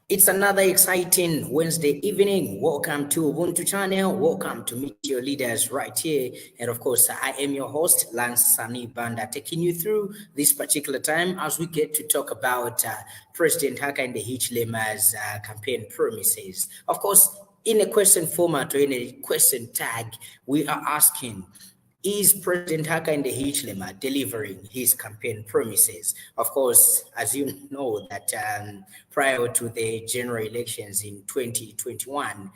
It's another exciting Wednesday evening. Welcome to Ubuntu channel. Welcome to Meet Your Leaders right here. And of course, I am your host, Lance Sani Banda, taking you through this particular time as we get to talk about President Hakainde Hichilema's campaign promises. Of course, in a question format or in a question tag, we are asking, is President Hakainde Hichilema delivering his campaign promises? Of course, as you know that prior to the general elections in 2021,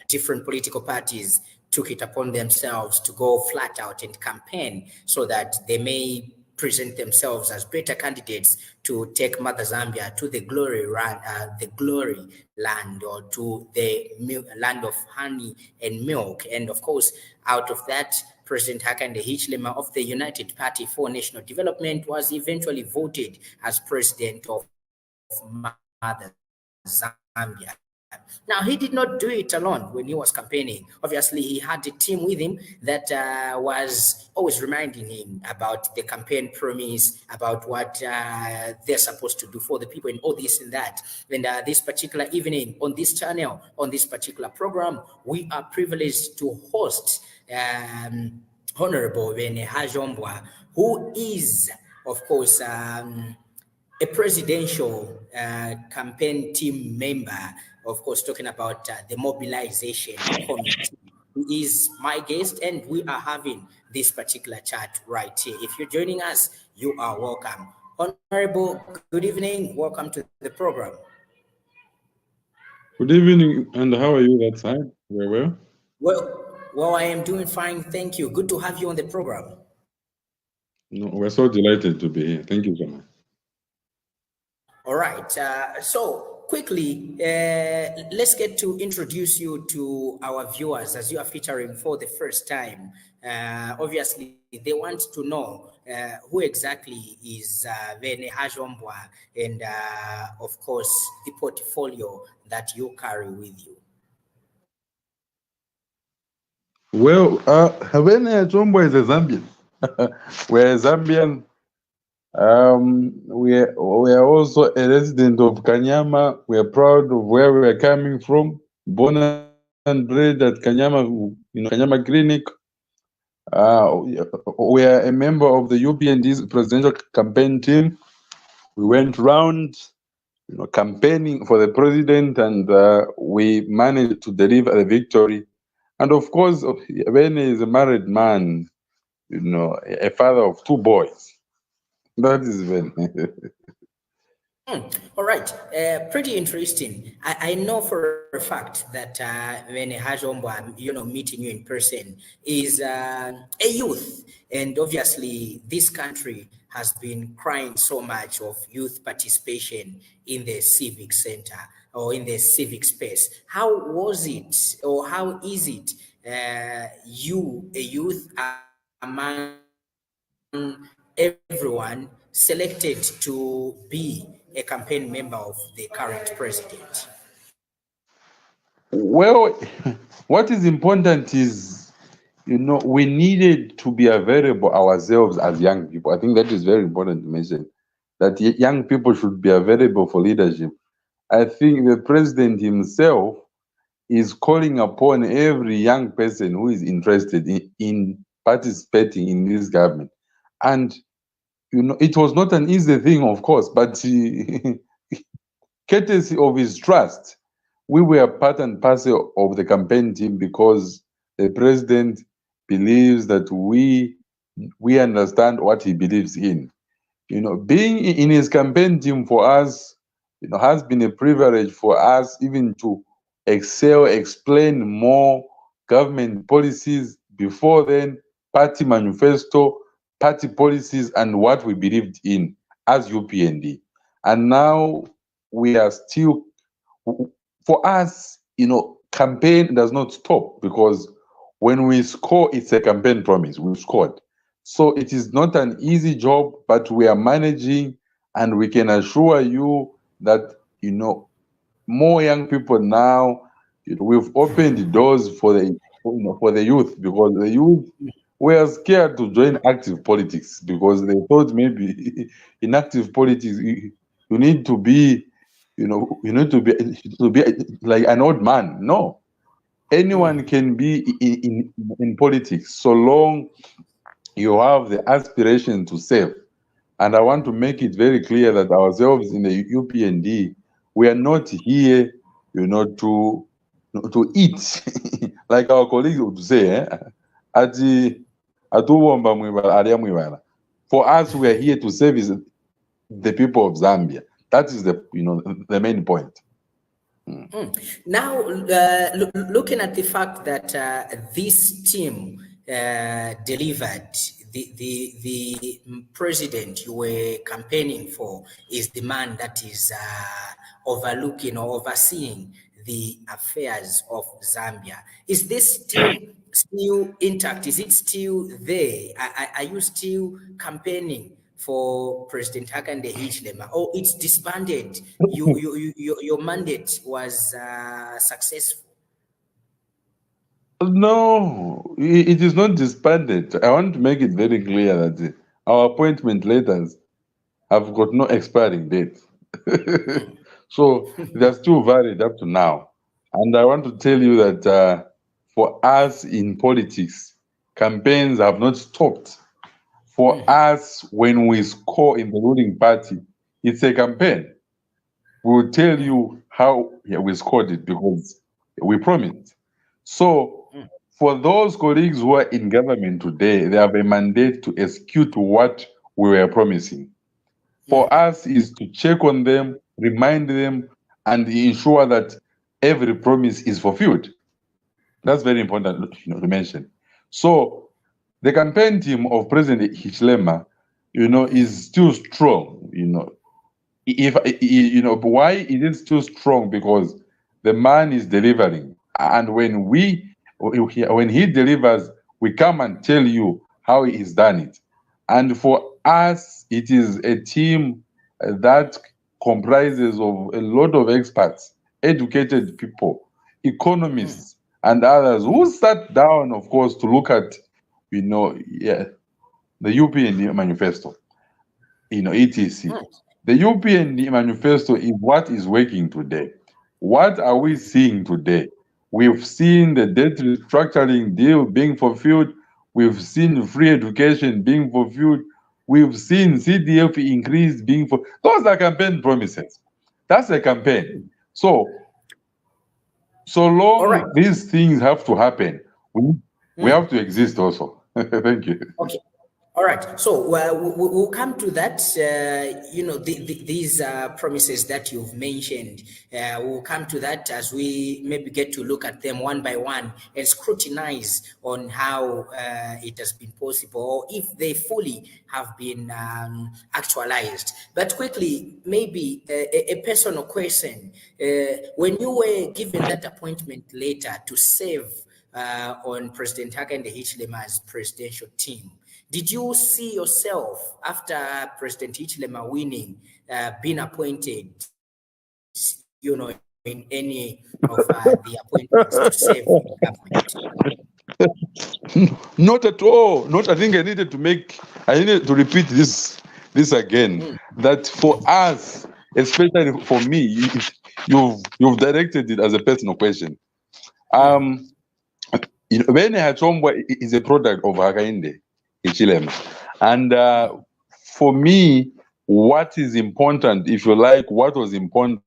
different political parties took it upon themselves to go flat out and campaign so that they may present themselves as better candidates to take Mother Zambia to the glory land, or to the land of honey and milk. And of course, out of that, President Hakainde Hichilema of the United Party for National Development was eventually voted as president of Mother Zambia. Now, he did not do it alone when he was campaigning. Obviously, he had a team with him that was always reminding him about the campaign promise, about what they're supposed to do for the people and all this and that. And this particular evening on this channel, on this particular program, we are privileged to host Honorable Beene Hachoombwa, who is, of course, a presidential campaign team member, of course, talking about the mobilization committee. He is my guest, and we are having this particular chat right here. If you're joining us, you are welcome. Honorable, good evening. Welcome to the program. Good evening, and how are you that side? Very well. Well, I am doing fine. Thank you. Good to have you on the program. No, we're so delighted to be here. Thank you so much. All right. So quickly, let's get to introduce you to our viewers as you are featuring for the first time. Obviously, they want to know who exactly is Beene Hachoombwa, and of course, the portfolio that you carry with you. Well, Beene Hachoombwa is a Zambian. We're a Zambian. We are also a resident of Kanyama. We are proud of where we are coming from. Born and bred at Kanyama, Kanyama Clinic. We are a member of the UPND's presidential campaign team. We went round, campaigning for the president, and we managed to deliver the victory. And of course, Beene is a married man, a father of 2 boys. That is Beene. All right, pretty interesting. I know for a fact that Beene Hachoombwa, meeting you in person is a youth, and obviously this country has been crying so much of youth participation in the civic center or in the civic space. How was it, or how is it, you, a youth among everyone, selected to be a campaign member of the current president? Well, what is important is, we needed to be available ourselves as young people. I think that is very important to mention, that young people should be available for leadership. I think the president himself is calling upon every young person who is interested in participating in this government. And it was not an easy thing, of course, but courtesy of his trust, we were part and parcel of the campaign team, because the president believes that we understand what he believes in. Being in his campaign team for us, has been a privilege for us even to explain more government policies. Before then, party manifesto, party policies, and what we believed in as UPND. And now we are still, for us, campaign does not stop, because when we score, it's a campaign promise. We've scored. So it is not an easy job, but we are managing, and we can assure you that, more young people now, we've opened the doors for the youth, because the youth were scared to join active politics, because they thought maybe in active politics you need to be you need to be like an old man. No, anyone can be in politics so long you have the aspiration to serve. And I want to make it very clear that ourselves in the UPND, we are not here, to eat, like our colleagues would say, Ati atubomba mwibala, alia mwibala. For us, we are here to service the people of Zambia. That is the main point. Now, looking at the fact that this team delivered, the president you were campaigning for is the man that is overlooking or overseeing the affairs of Zambia. Is this team still intact? Is it still there? Are you still campaigning for President Hakainde Hichilema, or it's disbanded? Your mandate was successful. No, it is not disbanded. I want to make it very clear that our appointment letters have got no expiring date. So they're still valid up to now. And I want to tell you that for us in politics, campaigns have not stopped. For us, when we score in the ruling party, it's a campaign. We will tell you how we scored it because we promised. So for those colleagues who are in government today, they have a mandate to execute what we were promising. For us is to check on them, remind them, and ensure that every promise is fulfilled. That's very important to mention. So the campaign team of President Hichilema, is still strong. Why is it still strong? Because the man is delivering, and when he delivers, we come and tell you how he's done it. And for us, it is a team that comprises of a lot of experts, educated people, economists, and others who sat down, of course, to look at, the UPND manifesto, etc. The UPND manifesto is what is working today. What are we seeing today? We've seen the debt restructuring deal being fulfilled. We've seen free education being fulfilled. We've seen CDF increase being fulfilled. Those are campaign promises. That's a campaign. So long these things have to happen, we have to exist also. Thank you. Okay. All right. So we'll come to that. These promises that you've mentioned, we'll come to that as we maybe get to look at them one by one and scrutinize on how it has been possible, or if they fully have been actualized. But quickly, maybe a personal question. When you were given that appointment letter to serve on President Hakainde Hichilema's presidential team, did you see yourself, after President Hichilema winning, being appointed, in any of the appointments to serve in the government? Not at all. Not. I think I needed to repeat this again. That for us, especially for me, you've directed it as a personal question. Beene Hachoombwa is a product of Hakainde Hichilema. And for me, what is important, if you like, what was important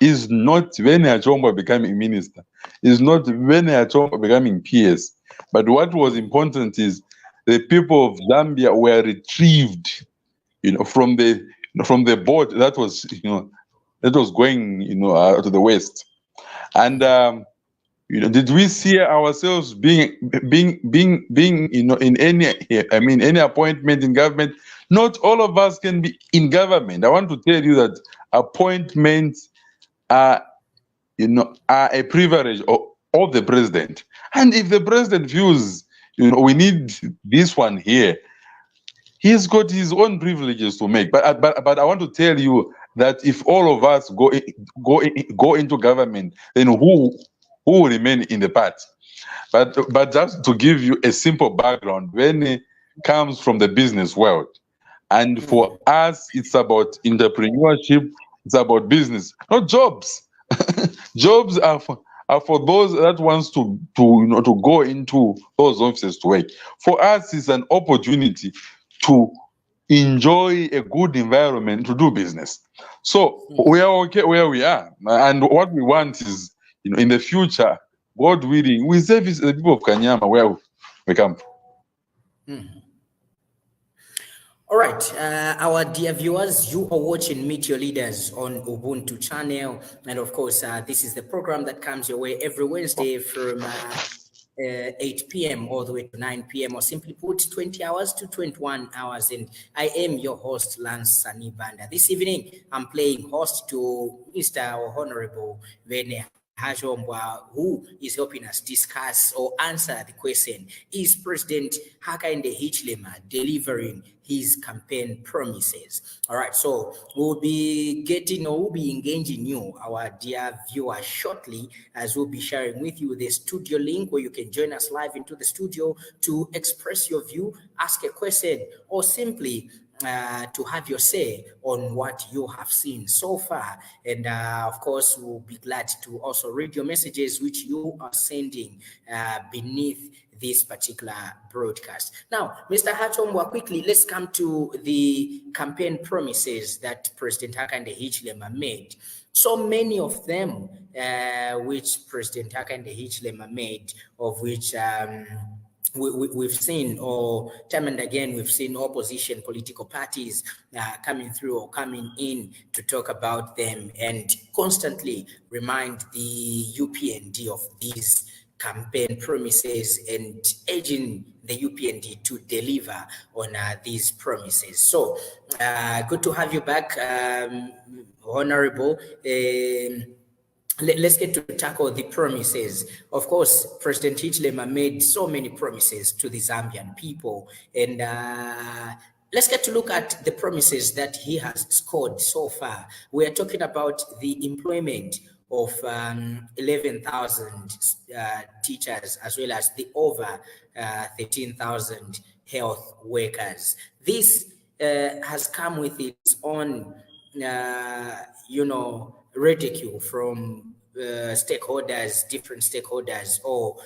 is not Beene Hachoombwa becoming minister, is not Beene Hachoombwa becoming PS, but what was important is the people of Zambia were retrieved, from the boat that was going, to the west. And did we see ourselves being in any appointment in government? Not all of us can be in government. I want to tell you that appointments are a privilege of the president. And if the president feels, we need this one here, he's got his own privileges to make. But I want to tell you that if all of us go into government, then who will remain in the party? But just to give you a simple background, Beene comes from the business world. And for us, it's about entrepreneurship, It's about business, not jobs. Jobs are for those that wants to go into those offices to work. For us, it's an opportunity to enjoy a good environment to do business. So we are okay where we are, and what we want is, in the future, God willing, we service the people of Kanyama where we come from. All right, our dear viewers, you are watching Meet Your Leaders on Ubuntu channel. And of course, this is the program that comes your way every Wednesday from 8 p.m. all the way to 9 p.m. or simply put 20 hours to 21 hours. And I am your host, Lance Sanibanda. This evening, I'm playing host to Mr. or Honorable Beene Hachoombwa, who is helping us discuss or answer the question, is President Hakainde Hichilema delivering his campaign promises? All right, so we'll be engaging you, our dear viewers, shortly, as we'll be sharing with you the studio link where you can join us live into the studio to express your view, ask a question, or simply to have your say on what you have seen so far. And of course, we'll be glad to also read your messages which you are sending beneath this particular broadcast. Now, Mr. Hachoombwa, quickly, let's come to the campaign promises that President Hakainde Hichilema made. So many of them which President Hakainde Hichilema made, of which we've seen, or time and again, we've seen opposition political parties coming through or coming in to talk about them and constantly remind the UPND of these campaign promises and urging the UPND to deliver on these promises. So good to have you back, Honorable. Let's get to tackle the promises. Of course, President Hichilema made so many promises to the Zambian people, and let's get to look at the promises that he has scored so far. We are talking about the employment of 11,000 teachers, as well as the over 13,000 health workers. This has come with its own, ridicule from stakeholders, different stakeholders, or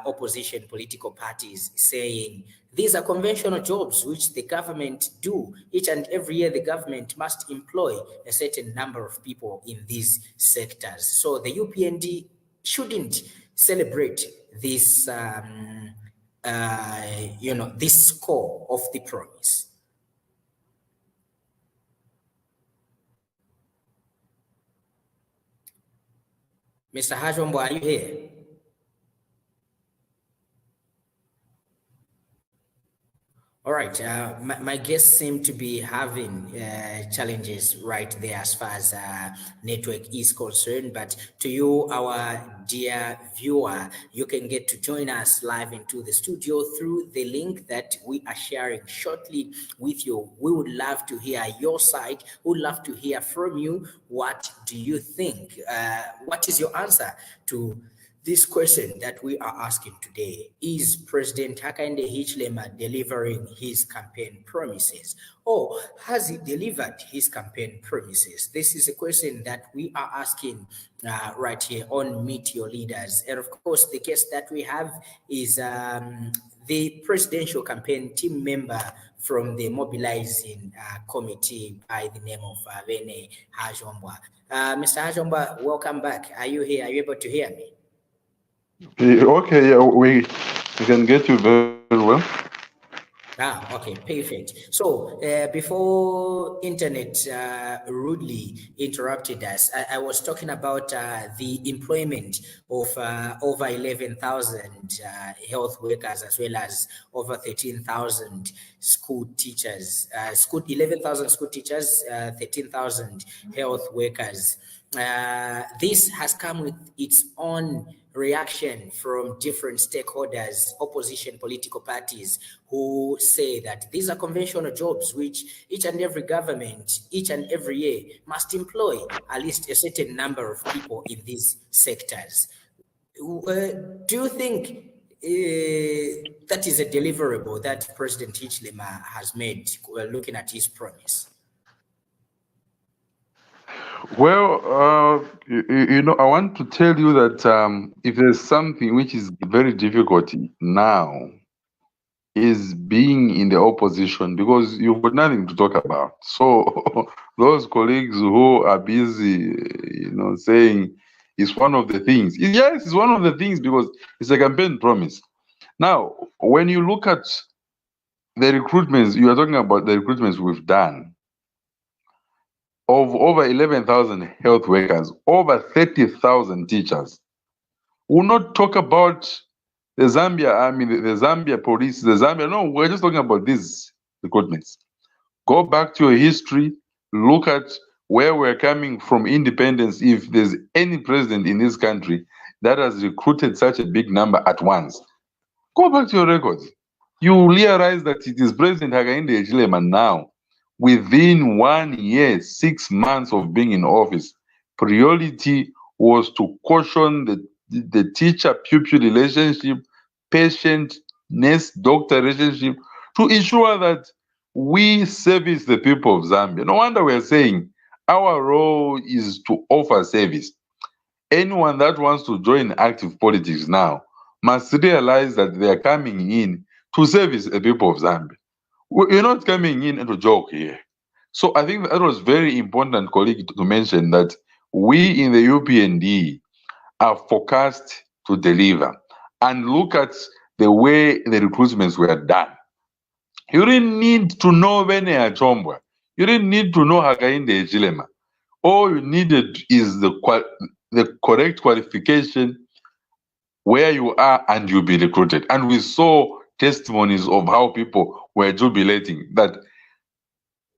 opposition political parties, saying these are conventional jobs which the government do. Each and every year, the government must employ a certain number of people in these sectors. So the UPND shouldn't celebrate this, this score of the promise. Mr. Hachoombwa, are you here? All right, my guests seem to be having challenges right there as far as network is concerned, but to you, our dear viewer, you can get to join us live into the studio through the link that we are sharing shortly with you. We would love to hear your side. We would love to hear from you. What do you think? What is your answer to this question that we are asking today? Is President Hakainde Hichilema delivering his campaign promises, or has he delivered his campaign promises? This is a question that we are asking right here on Meet Your Leaders. And of course, the guest that we have is the presidential campaign team member from the mobilizing committee by the name of Beene Hachoombwa. Mr. Hachoombwa, welcome back. Are you here? Are you able to hear me? Okay, yeah, we can get you very well. Okay, perfect. So before internet rudely interrupted us, I was talking about the employment of over 11,000 health workers, as well as over 13,000 school teachers, 11,000 school teachers, 13,000 health workers. This has come with its own reaction from different stakeholders, opposition political parties, who say that these are conventional jobs which each and every government, each and every year, must employ at least a certain number of people in these sectors. Do you think that is a deliverable that President Hichilema has made, looking at his promise? Well, you know, I want to tell you that if there's something which is very difficult now, is being in the opposition because you've got nothing to talk about. So those colleagues who are busy, you know, saying it's one of the things. Yes, it's one of the things because it's a campaign promise. Now, when you look at the recruitments, you are talking about the recruitments we've done of over 11,000 health workers, over 30,000 teachers. We'll not talk about the Zambia army, the Zambia police, the Zambia. No, we're just talking about these recruitments. Go back to your history, look at where we're coming from independence. If there's any president in this country that has recruited such a big number at once, go back to your records. You realize that it is President Hakainde Hichilema now, within 1 year, 6 months of being in office, priority was to caution the teacher-pupil relationship, patient, nurse-doctor relationship, to ensure that we service the people of Zambia. No wonder we're saying our role is to offer service. Anyone that wants to join active politics now must realize that they are coming in to service the people of Zambia. You're not coming in to joke here. So I think that was very important, colleague, to mention that we in the UPND are forecast to deliver. And look at the way the recruitments were done. You didn't need to know Beene Hachoombwa. You didn't need to know Hakainde Hichilema. All you needed is the correct qualification where you are and you'll be recruited. And we saw testimonies of how people were jubilating that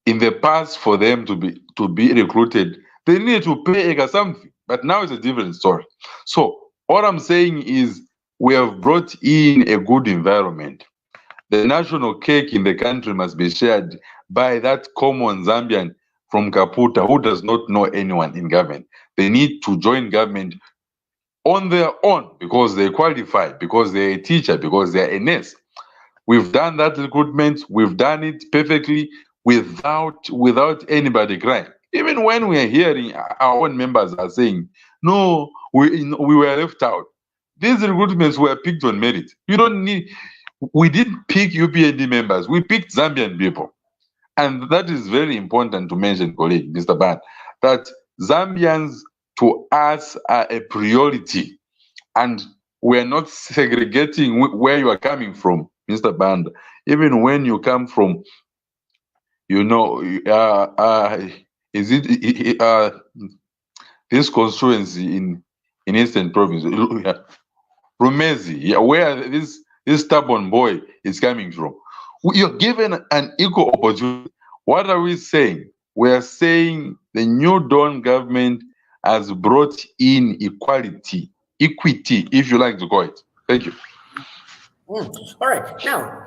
in the past for them to be recruited, they needed to pay something. But now it's a different story. So what I'm saying is we have brought in a good environment. The national cake in the country must be shared by that common Zambian from Kaputa who does not know anyone in government. They need to join government on their own because they qualify, because they're a teacher, because they're a nurse. We've done that recruitment. We've done it perfectly without anybody crying. Even when we are hearing our own members are saying, no, we were left out. These recruitments were picked on merit. We didn't pick UPND members. We picked Zambian people. And that is very important to mention, colleague, Mr. Ban, that Zambians to us are a priority. And we're not segregating where you are coming from, Mr. Band. Even when you come from, you know, this constituency in Eastern Province, Rumezi, yeah, where this stubborn boy is coming from. You're given an equal opportunity. What are we saying? We are saying the new Dawn government has brought in equity, if you like to call it. Thank you. All right. Now,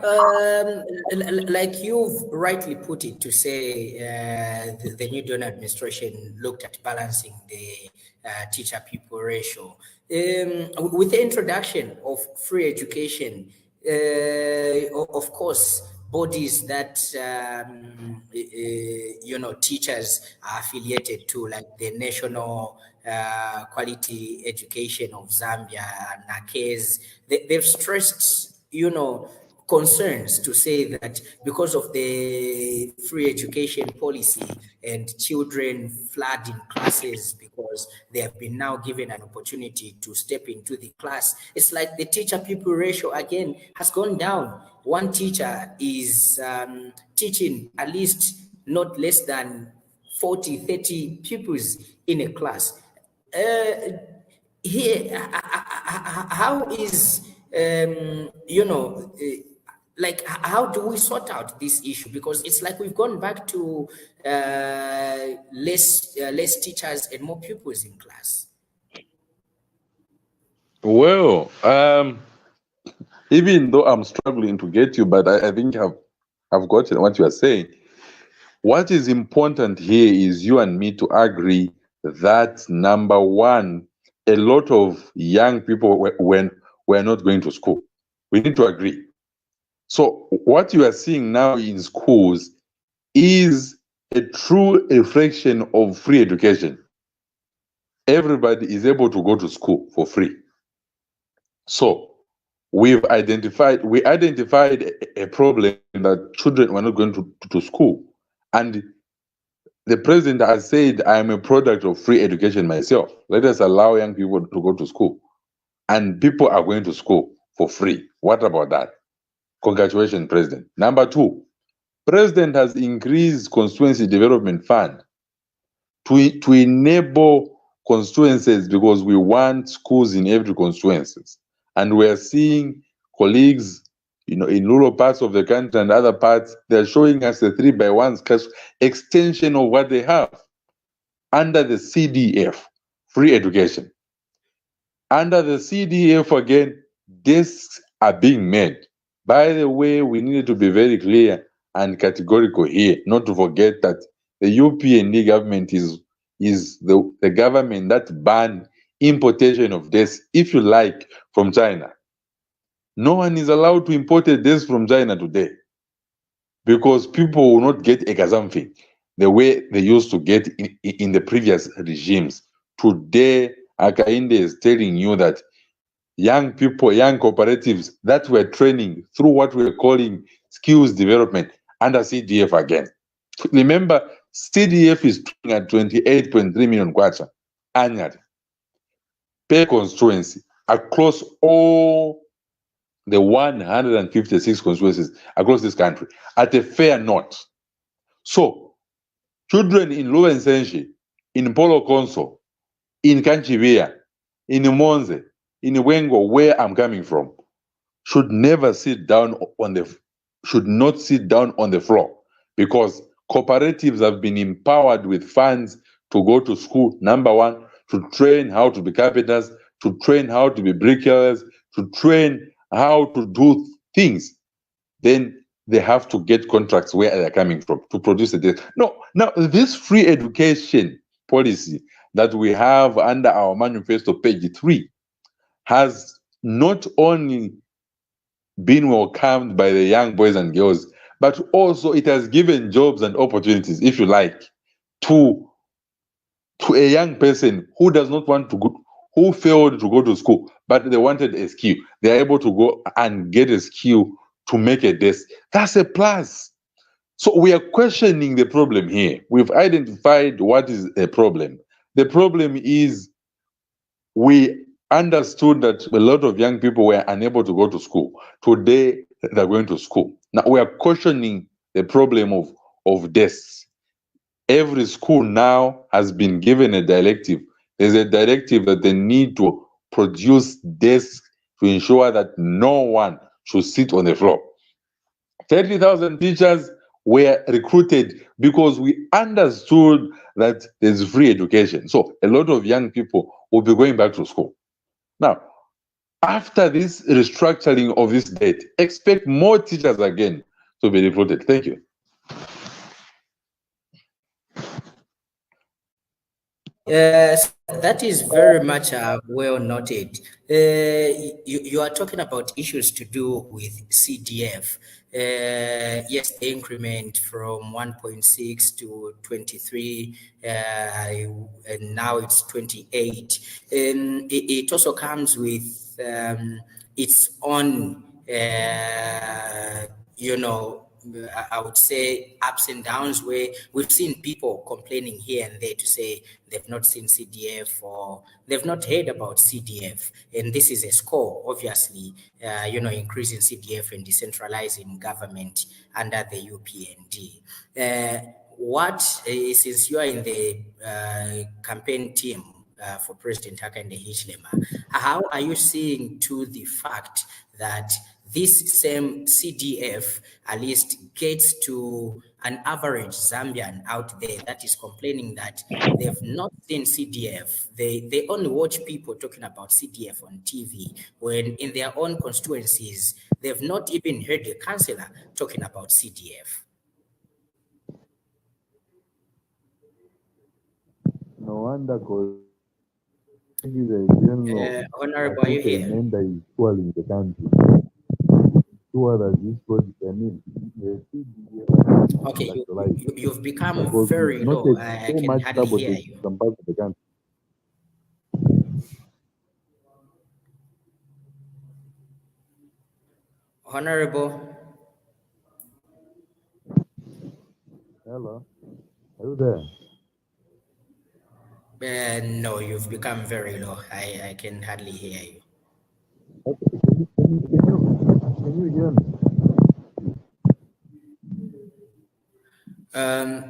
like you've rightly put it, to say the new Dawn administration looked at balancing the teacher-pupil ratio. With the introduction of free education, of course, bodies that teachers are affiliated to, like the National Quality Education of Zambia, NACEZ, they've stressed concerns to say that because of the free education policy and children flooding classes because they have been now given an opportunity to step into the class, it's like the teacher-pupil ratio again has gone down. One teacher is teaching at least not less than 40, 30 pupils in a class. Here, how is like how do we sort out this issue? Because it's like we've gone back to less teachers and more pupils in class. Well, even though I'm struggling to get you, but I think I've gotten what you are saying. What is important here is you and me to agree that, number one, a lot of young people were not going to school. We need to agree. So what you are seeing now in schools is a true reflection of free education. everybody is able to go to school for free. So we identified a problem that children were not going to school. And the president has said, I am a product of free education myself. Let us allow young people to go to school. And people are going to school for free. What about that? Congratulations, President. Number two, President has increased constituency development fund to enable constituencies, because we want schools in every constituencies. And we are seeing colleagues, in rural parts of the country and other parts, they're showing us a 3x1 extension of what they have under the CDF, free education. Under the CDF again, desks are being made. By the way, we need to be very clear and categorical here, not to forget that the UPND government is the government that banned importation of desks, if you like, from China. No one is allowed to import a desk from China today, because people will not get a gazamfi the way they used to get in the previous regimes. Today, Akainde is telling you that young people, young cooperatives that were training through what we're calling skills development under CDF again. Remember, CDF is at 28.3 million kwacha annually per constituency across all the 156 constituencies across this country at a fair note. So, children in Luwensenshi, in Polo Conso, in Kanchivia, in Monze, in Wengo, where I'm coming from, should not sit down on the floor, because cooperatives have been empowered with funds to go to school, number one, to train how to be carpenters, to train how to be bricklayers, to train how to do things. Then they have to get contracts where they're coming from to produce the data. No, now this free education policy that we have under our manifesto, page 3, has not only been welcomed by the young boys and girls, but also it has given jobs and opportunities, if you like, to a young person who does not want to go, who failed to go to school, but they wanted a skill. They're able to go and get a skill to make a desk. That's a plus. So we are questioning the problem here. We've identified what is a problem. The problem is we understood that a lot of young people were unable to go to school. Today, they're going to school. Now, we are questioning the problem of desks. Every school now has been given a directive. There's a directive that they need to produce desks to ensure that no one should sit on the floor. 30,000 teachers were recruited because we understood that there's free education. So a lot of young people will be going back to school. Now, after this restructuring of this date, expect more teachers again to be recruited. Thank you. Yes, that is very much well noted. You are talking about issues to do with CDF. Yes, the increment from 1.6 to 23, and now it's 28. It also comes with its own, I would say, ups and downs, where we've seen people complaining here and there to say they've not seen CDF or they've not heard about CDF. And this is a score, obviously, increasing CDF and decentralizing government under the UPND. Since you are in the campaign team for President Hakainde Hichilema, how are you seeing to the fact that this same CDF at least gets to an average Zambian out there that is complaining that they've not seen CDF? They only watch people talking about CDF on TV, when in their own constituencies, they've not even heard a councillor talking about CDF. No wonder, because Honorable, are you here? is swallowing the country. This project, Okay, you've become very low. I can hardly hear you. Some parts of the country. Honorable. Hello, are you there? No, you've become very low. I can hardly hear you. Okay, can you hear me?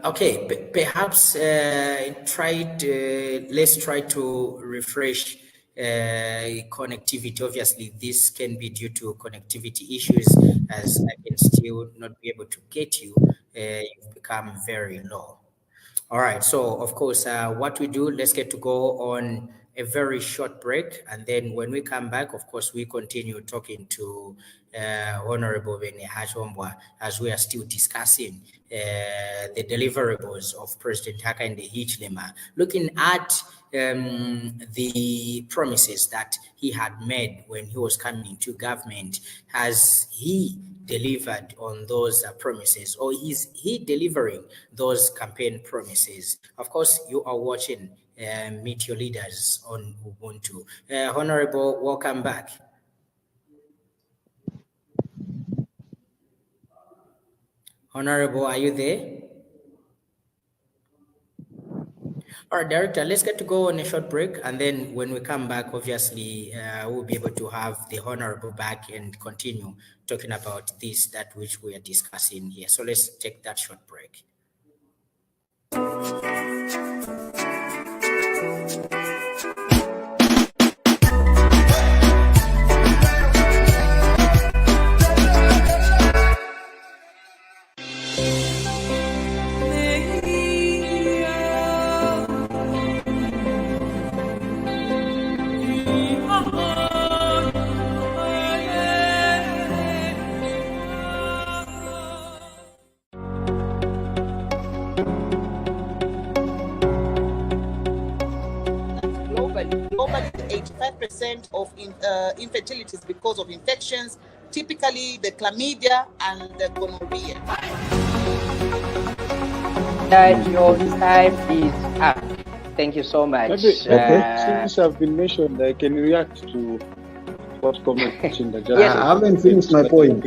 Okay, perhaps let's try to refresh connectivity. Obviously, this can be due to connectivity issues, as I can still not be able to get you. You've become very low. All right. So, of course, what we do, let's get to go on a very short break. And then when we come back, of course, we continue talking to Honorable Beene Hachoombwa as we are still discussing the deliverables of President Hakainde Hichilema, looking at the promises that he had made when he was coming into government. Has he delivered on those promises, or is he delivering those campaign promises? Of course, you are watching Meet Your Leaders on Ubuntu. Honorable, welcome back. Honorable, are you there? All right, Director, let's get to go on a short break. And then when we come back, obviously, we'll be able to have the Honorable back and continue talking about this, that which we are discussing here. So let's take that short break. Globally, 85% of infertility is because of infections, typically the chlamydia and the gonorrhea. Your time is up. Thank you so much. Since I've been mentioned, I can react to what comment Chinda just Yes. I haven't finished my point.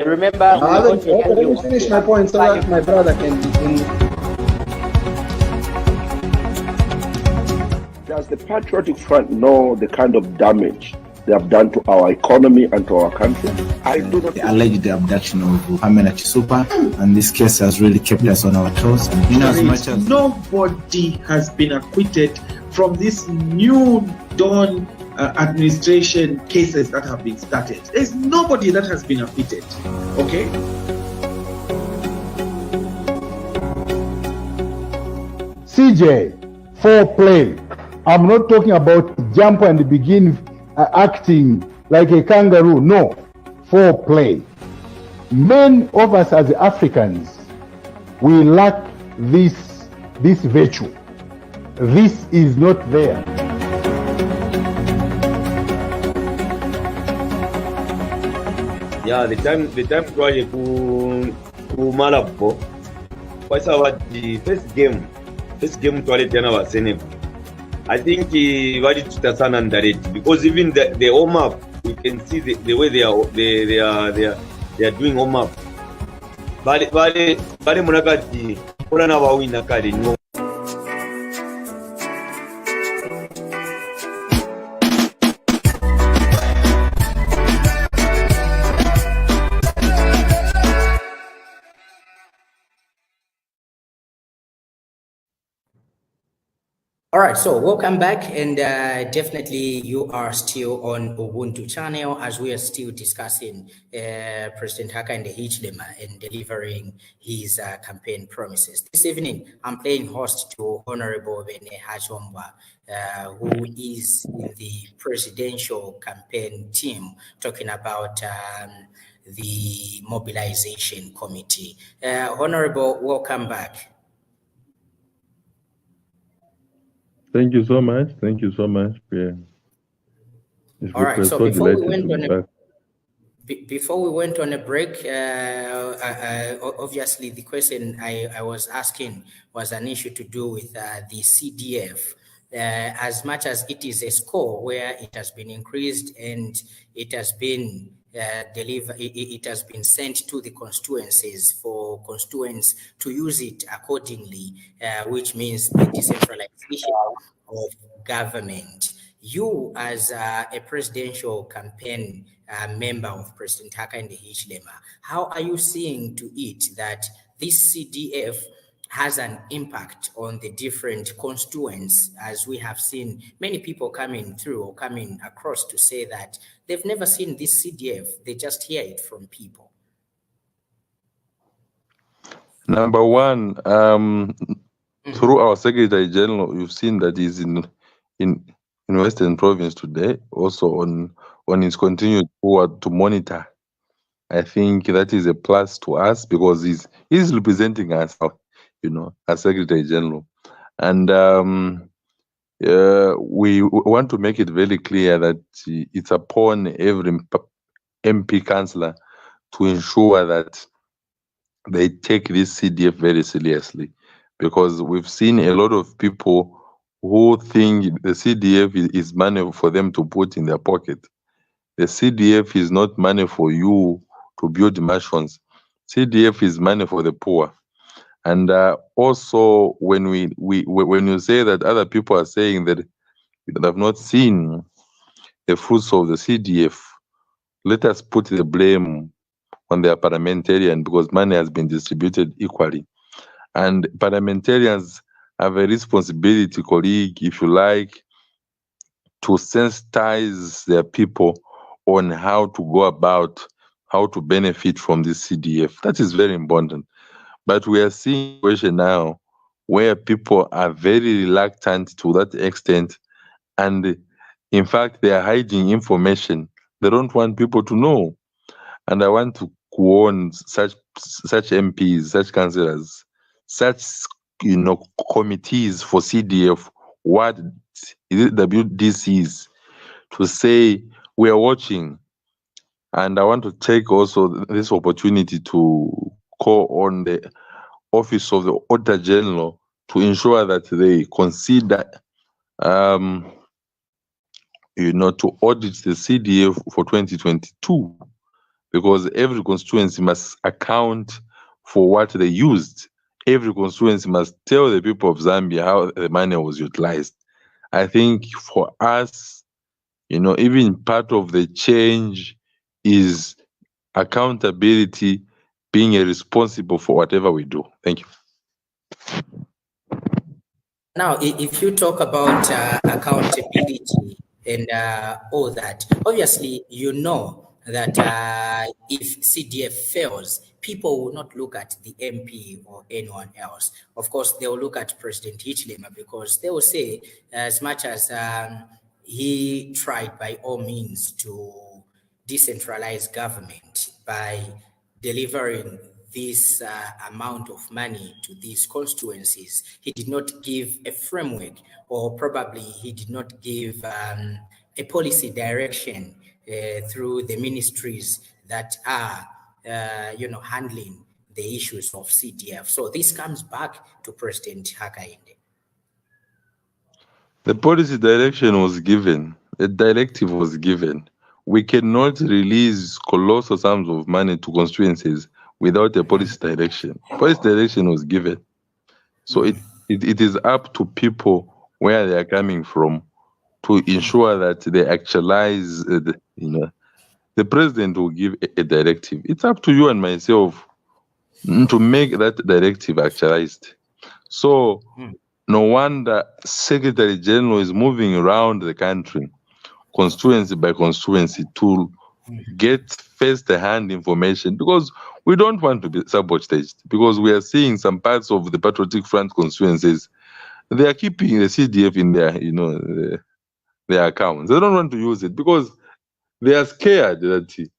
Remember, Let me finish my point so that my brother can. Does the Patriotic Front know the kind of damage they have done to our economy and to our country? I do not. The alleged abduction of Pamela Chisupa, and this case has really kept us on our toes. In as much as nobody has been acquitted from this new dawn administration cases that have been started. There's nobody that has been acquitted. Okay? CJ, foreplay. I'm not talking about jump and begin acting like a kangaroo. No, foreplay. Many of us as Africans, we lack this virtue. This is not there. Yeah, the time project to Malabo. What's our the first game toilet was Senegal. I think very tutasan underrated because even the home up, you can see the way they are doing home up. Bale munakati kula na wawina kali no. All right, so welcome back, and definitely you are still on Ubuntu channel as we are still discussing President Hakainde Hichilema and delivering his campaign promises. This evening, I'm playing host to Honorable Beene Hachoombwa, who is in the presidential campaign team, talking about the mobilization committee. Honorable, welcome back. Thank you so much. Thank you so much. Yeah. All right. So before we went on a break, obviously the question I was asking was an issue to do with the CDF as much as it is a score where it has been increased and it has been it has been sent to the constituencies for constituents to use it accordingly, which means the decentralization of government. You, as a presidential campaign member of President Hakainde Hichilema, how are you seeing to it that this CDF has an impact on the different constituents, as we have seen many people coming through or coming across to say that they've never seen this CDF, they just hear it from people? Number one, through our Secretary General, you've seen that he's in Western Province today, also on his continued forward to monitor. I think that is a plus to us because he's representing us, as Secretary General. And we want to make it very clear that it's upon every MP councillor to ensure that they take this CDF very seriously, because we've seen a lot of people who think the CDF is money for them to put in their pocket. The CDF is not money for you to build mansions. CDF is money for the poor. And also, when you say that other people are saying that they have not seen the fruits of the CDF, let us put the blame on their parliamentarian, because money has been distributed equally. And parliamentarians have a responsibility, colleague, if you like, to sensitize their people on how to go about, how to benefit from this CDF. That is very important. But we are seeing a situation now where people are very reluctant to that extent, and in fact, they are hiding information. They don't want people to know. And I want to warn such MPs, such councillors, such committees for CDF, what WDCs, to say we are watching. And I want to take also this opportunity to call on the Office of the Auditor General to ensure that they consider to audit the CDF for 2022, because every constituency must account for what they used. Every constituency must tell the people of Zambia how the money was utilized. I think for us, even part of the change is accountability, being responsible for whatever we do. Thank you. Now, if you talk about accountability and all that, obviously, that if CDF fails, people will not look at the MP or anyone else. Of course, they will look at President Hichilema, because they will say, as much as he tried by all means to decentralize government by delivering this amount of money to these constituencies, he did not give a framework, or probably he did not give a policy direction through the ministries that are handling the issues of CDF. So this comes back to President Hakainde. The policy direction was given, a directive was given. We cannot release colossal sums of money to constituencies without a policy direction. Policy direction was given. So it is up to people where they are coming from to ensure that they actualize, the president will give a directive. It's up to you and myself to make that directive actualized. So no wonder Secretary General is moving around the country, constituency by constituency, to get first-hand information, because we don't want to be sabotaged, because we are seeing some parts of the Patriotic Front constituencies, they are keeping the CDF in their, their accounts. They don't want to use it because they are scared that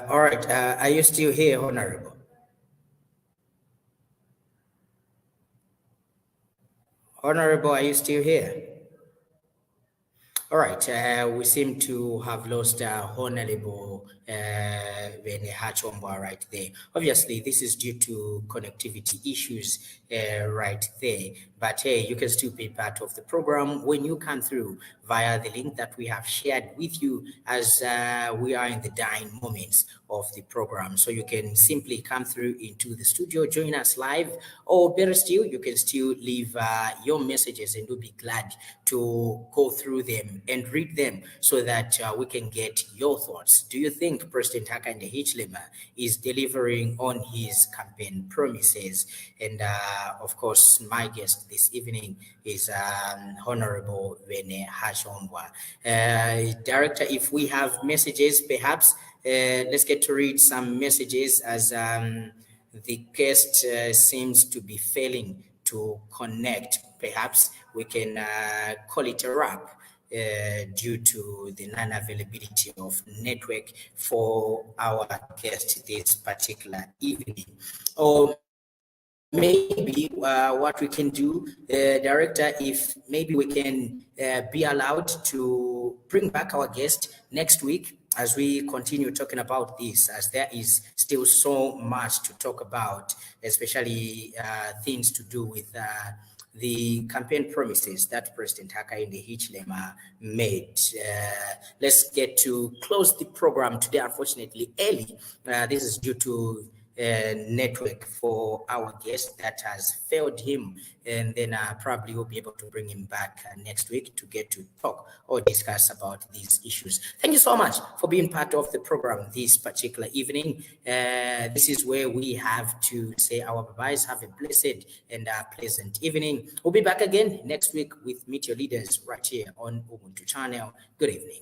all right, are you still here, Honorable? Honorable, are you still here? All right, we seem to have lost Honorable Beene Hachoombwa right there. Obviously, this is due to connectivity issues right there. But hey, you can still be part of the program when you come through via the link that we have shared with you as we are in the dying moments of the program. So you can simply come through into the studio, join us live, or better still, you can still leave your messages and we'll be glad to go through them and read them so that we can get your thoughts. Do you think President Hakainde Hichilema is delivering on his campaign promises? And of course, my guest this evening is Honorable Beene Hachoombwa. Director, if we have messages, perhaps let's get to read some messages as the guest seems to be failing to connect. Perhaps we can call it a wrap due to the non-availability of network for our guest this particular evening. Or maybe what we can do, Director, if maybe we can be allowed to bring back our guest next week as we continue talking about this, as there is still so much to talk about, especially things to do with the campaign promises that President Hakainde Hichilema made. Let's get to close the program today, unfortunately early. This is due to network for our guest that has failed him, and then probably we'll be able to bring him back next week to get to talk or discuss about these issues. Thank you so much for being part of the program this particular evening. This is where we have to say our bye-byes. Have a blessed and pleasant evening. We'll be back again next week with Meet Your Leaders right here on Ubuntu channel. Good evening.